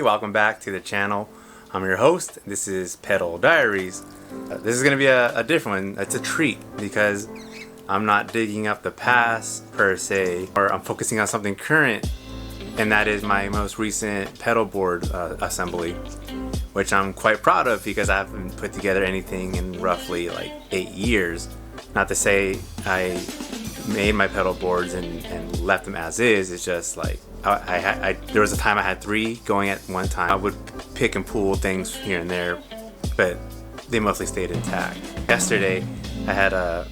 Welcome back to the channel. I'm your host. This is Pedal Diaries. This is going to be a different one. It's a treat because I'm not digging up the past per se, or I'm focusing on something current, and that is my most recent pedal board assembly, which I'm quite proud of because I haven't put together anything in roughly like 8 years. Not to say I made my pedal boards and left them as is. It's just like there was a time I had 3 going at one time. I would pick and pull things here and there, but they mostly stayed intact. Yesterday I had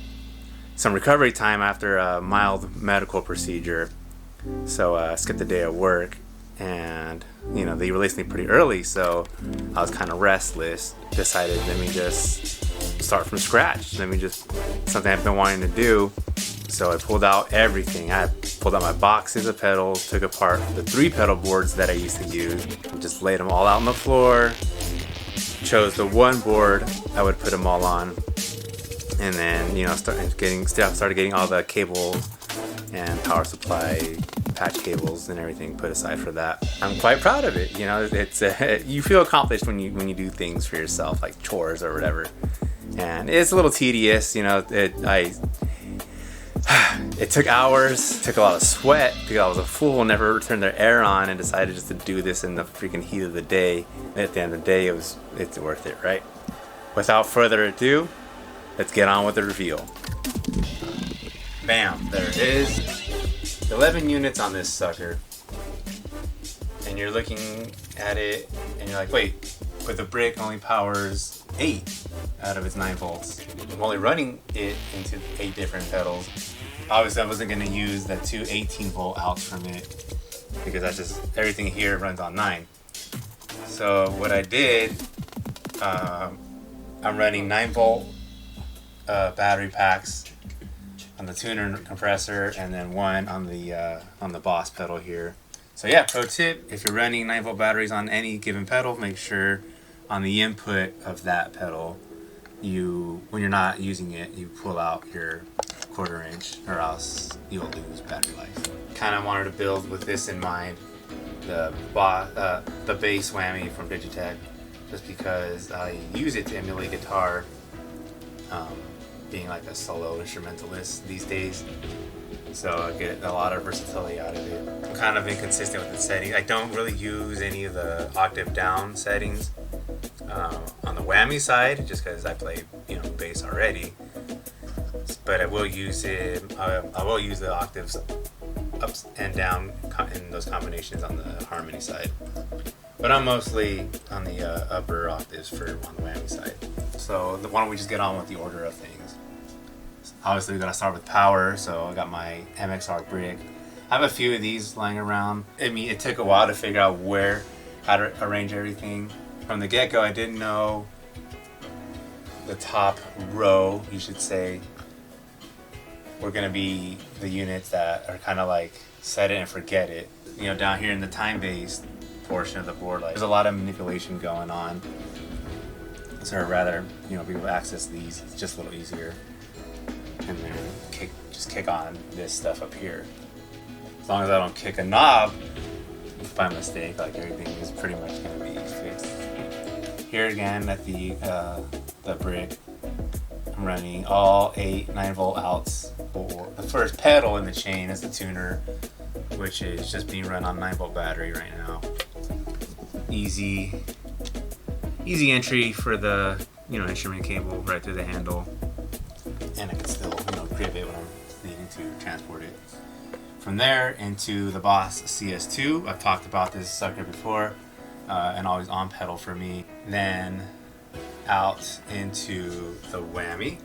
some recovery time after a mild medical procedure, so I skipped a day of work, and they released me pretty early, so I was kind of restless. Decided, let me just start from scratch. Something I've been wanting to do. So I pulled out everything. I pulled out my boxes of pedals, took apart the 3 pedal boards that I used to use, and just laid them all out on the floor. Chose the one board I would put them all on, and then started getting all the cables and power supply patch cables and everything put aside for that. I'm quite proud of it. It's you feel accomplished when you do things for yourself, like chores or whatever. And it's a little tedious. It took hours, took a lot of sweat because I was a fool, never turned their air on, and decided just to do this in the freaking heat of the day. And at the end of the day, it's worth it, right? Without further ado, let's get on with the reveal. Bam, there it is. 11 units on this sucker. And you're looking at it and you're like, wait, but the brick only powers 8 out of its 9 volts. I'm only running it into 8 different pedals. Obviously I wasn't going to use the 2 18-volt outs from it because that's just, everything here runs on 9. So what I did, I'm running 9-volt battery packs on the tuner compressor, and then 1 on the Boss pedal here. So yeah, pro tip, if you're running 9-volt batteries on any given pedal, make sure on the input of that pedal, when you're not using it, you pull out your 1/4 inch, or else you'll lose battery life. Kind of wanted to build with this in mind, the bass whammy from Digitech, just because I use it to emulate guitar, being like a solo instrumentalist these days. So I get a lot of versatility out of it. I'm kind of inconsistent with the settings. I don't really use any of the octave down settings on the whammy side, just because I play bass already. But I will use it. I will use the octaves up and down in those combinations on the harmony side. But I'm mostly on the upper octaves on the whammy side. So why don't we just get on with the order of things? Obviously we gotta start with power, so I got my MXR brick. I have a few of these lying around. It took a while to figure out how to arrange everything. From the get-go, I didn't know the top row, you should say, were gonna be the units that are kind of like set it and forget it. Down here in the time-based portion of the board, there's a lot of manipulation going on. So I'd rather, be able to access these. It's just a little easier. And then just kick on this stuff up here. As long as I don't kick a knob by mistake, everything is pretty much gonna be fixed. Here again at the brick, I'm running all 8 9-volt outs for the first pedal in the chain is the tuner, which is just being run on 9-volt battery right now. Easy entry for the instrument cable right through the handle, and I can still grip it when I'm needing to transport it. From there into the Boss CS2. I've talked about this sucker before, and always on pedal for me. Then out into the whammy,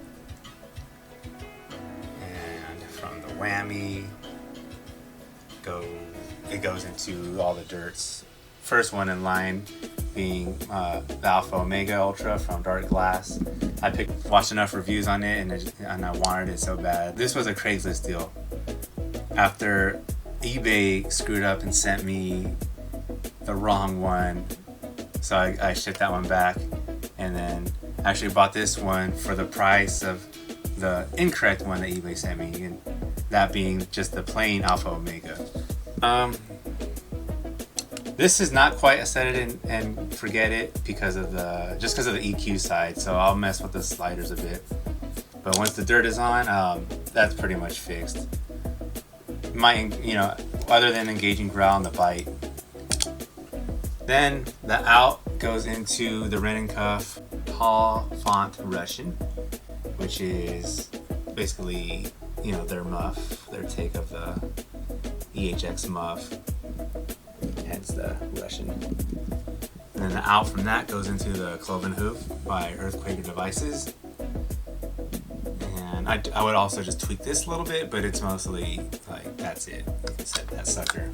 and from the whammy it goes into all the dirts. First one in line being the Alpha Omega Ultra from Dark Glass. I watched enough reviews on it, and I wanted it so bad. This was a Craigslist deal. After eBay screwed up and sent me the wrong one, so I shipped that one back, and then actually bought this one for the price of the incorrect one that eBay sent me, and that being just the plain Alpha Omega. This is not quite a set it and forget it because of the EQ side, so I'll mess with the sliders a bit. But once the dirt is on, that's pretty much fixed. Might, you know, other than engaging growl and the bite. Then the out goes into the Ren and Cuff Hall Font Russian, which is basically, you know, their muff, their take of the EHX muff, hence the Russian. And then the out from that goes into the Cloven Hoof by Earthquaker Devices. And I would also just tweak this a little bit, but it's mostly like, that's it. You can set that sucker.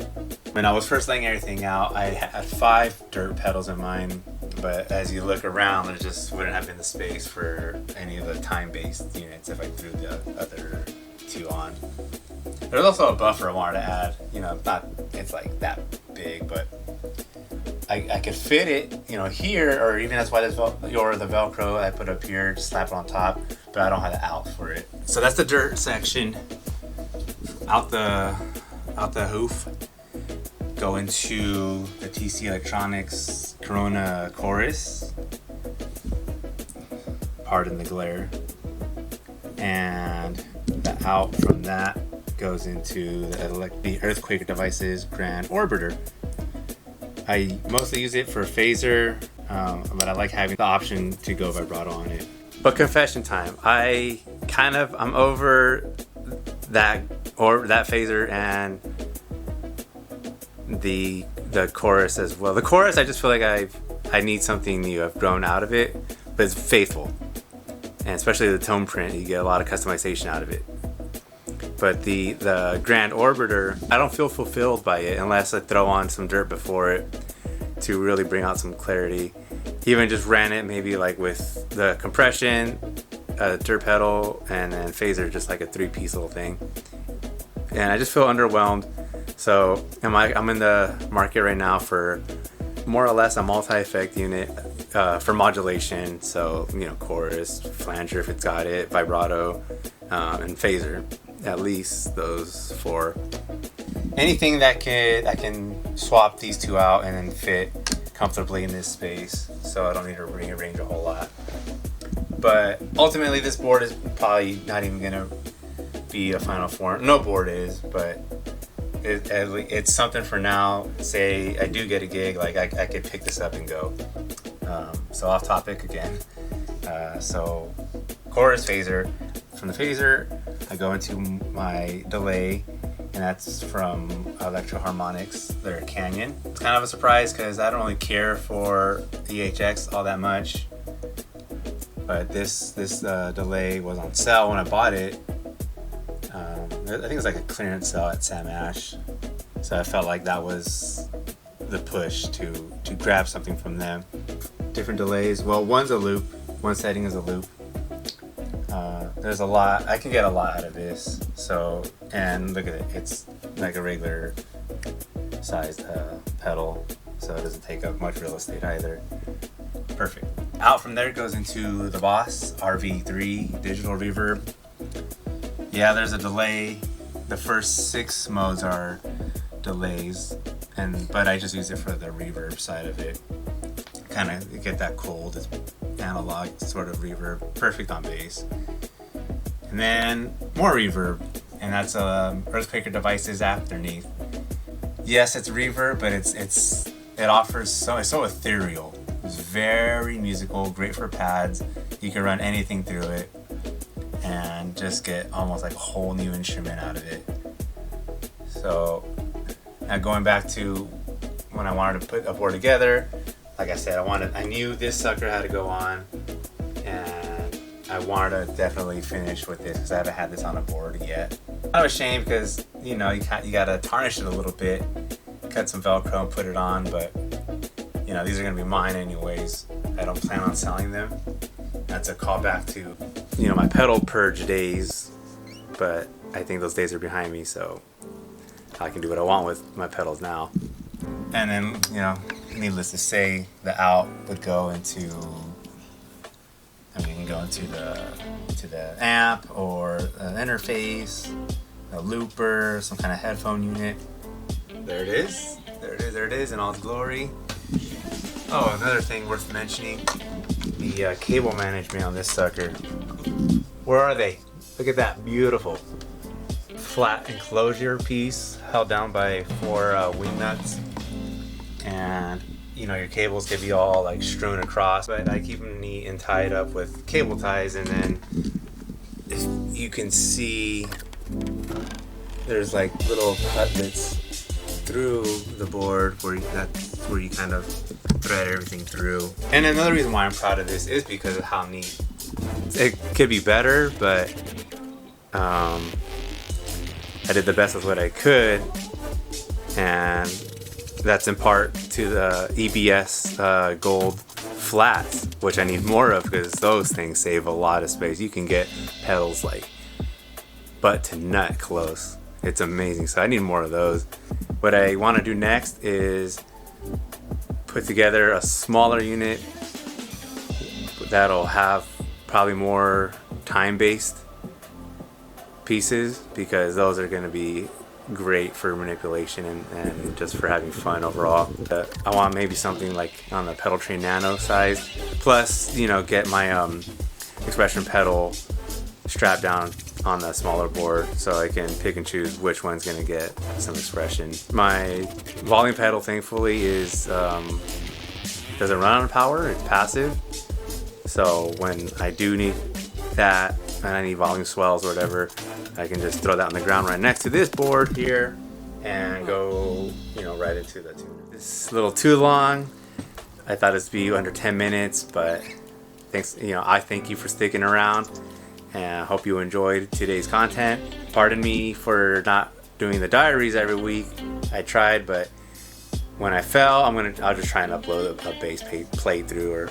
When I was first laying everything out, I had 5 dirt pedals in mine, but as you look around, there just wouldn't have been the space for any of the time-based units if I threw the other 2 on. There's also a buffer I wanted to add. You know, it's like that big, but I could fit it, you know, here, or even that's why there's the Velcro I put up here, just slap it on top, but I don't have the out for it. So that's the dirt section. Out the hoof, go into the TC Electronics Corona Chorus. Pardon the glare. And the out from that goes into the Earthquaker Devices Grand Orbiter. I mostly use it for phaser, but I like having the option to go vibrato on it. But confession time, I'm over that phaser and the chorus as well. The chorus, I just feel like I need something new. I've grown out of it, but it's faithful, and especially the tone print, you get a lot of customization out of it. But the Grand Orbiter, I don't feel fulfilled by it unless I throw on some dirt before it to really bring out some clarity. Even just ran it maybe like with the compression, a dirt pedal, and then phaser, just like a 3-piece little thing. And I just feel underwhelmed. So I'm in the market right now for more or less a multi-effect unit for modulation. So, you know, chorus, flanger if it's got it, vibrato, and phaser. At least those 4. Anything that I can swap these 2 out and then fit comfortably in this space, so I don't need to rearrange a whole lot. But ultimately, this board is probably not even gonna be a final form. No board is, but it's something for now. Say I do get a gig, like I could pick this up and go. So off topic again. So chorus, phaser. From the phaser, I go into my delay, and that's from Electro Harmonics, their Canyon. It's kind of a surprise because I don't really care for EHX all that much, but this delay was on sale when I bought it. I think it was like a clearance sale at Sam Ash, so I felt like that was the push to grab something from them. Different delays. Well, one's a loop. One setting is a loop. There's a lot. I can get a lot out of this. So, and look at it. It's like a regular sized pedal, so it doesn't take up much real estate either. Perfect. Out from there goes into the Boss RV3 digital reverb. Yeah, there's a delay. The first 6 modes are delays, but I just use it for the reverb side of it. Kind of get that cold, analog sort of reverb, perfect on bass. And then more reverb, and that's Earthquaker Devices Afterneath. Yes, it's reverb, but it offers it's so ethereal. It's very musical, great for pads. You can run anything through it and just get almost like a whole new instrument out of it. So now going back to when I wanted to put a board together, like I said, I knew this sucker had to go on, and I wanted to definitely finish with this because I haven't had this on a board yet. Kind of a shame because, you know, you gotta tarnish it a little bit, cut some Velcro and put it on, but you know, these are gonna be mine anyways. I don't plan on selling them. That's a callback to, you know, my pedal purge days, but I think those days are behind me, so I can do what I want with my pedals now. And then, you know, needless to say, the out would go into, I mean, you can go into the amp or an interface, a looper, some kind of headphone unit. There it is. There it is in all its glory. Oh, another thing worth mentioning, the cable management on this sucker. Where are they? Look at that beautiful flat enclosure piece held down by 4 wing nuts. And you know, your cables can be all like strewn across, but I keep them neat and tied up with cable ties. And then if you can see, there's like little cutlets through the board that's where you kind of thread everything through. And another reason why I'm proud of this is because of how neat. It could be better, but I did the best with what I could, and that's in part to the EBS gold flats, which I need more of because those things save a lot of space. You can get pedals like butt to nut close. It's amazing. So I need more of those. What I want to do next is put together a smaller unit that'll have probably more time-based pieces, because those are going to be great for manipulation and just for having fun overall. I want maybe something like on the pedal tree nano size, plus, you know, get my expression pedal strapped down on the smaller board so I can pick and choose which one's going to get some expression. My volume pedal, thankfully, is doesn't run on power, it's passive. So when I do need that and I need volume swells or whatever, I can just throw that on the ground right next to this board here and go, you know, right into the tuner. This is a little too long. I thought it'd be under 10 minutes, but thanks, you know, I thank you for sticking around, and I hope you enjoyed today's content. Pardon me for not doing the diaries every week. I tried, but when I fell, I'll just try and upload a bass playthrough or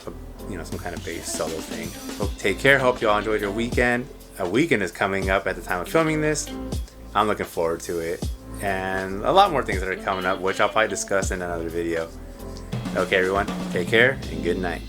you know, some kind of bass solo thing. So take care. Hope you all enjoyed your weekend. A weekend is coming up at the time of filming this. I'm looking forward to it, and a lot more things that are coming up, which I'll probably discuss in another video. Okay, everyone, take care and good night.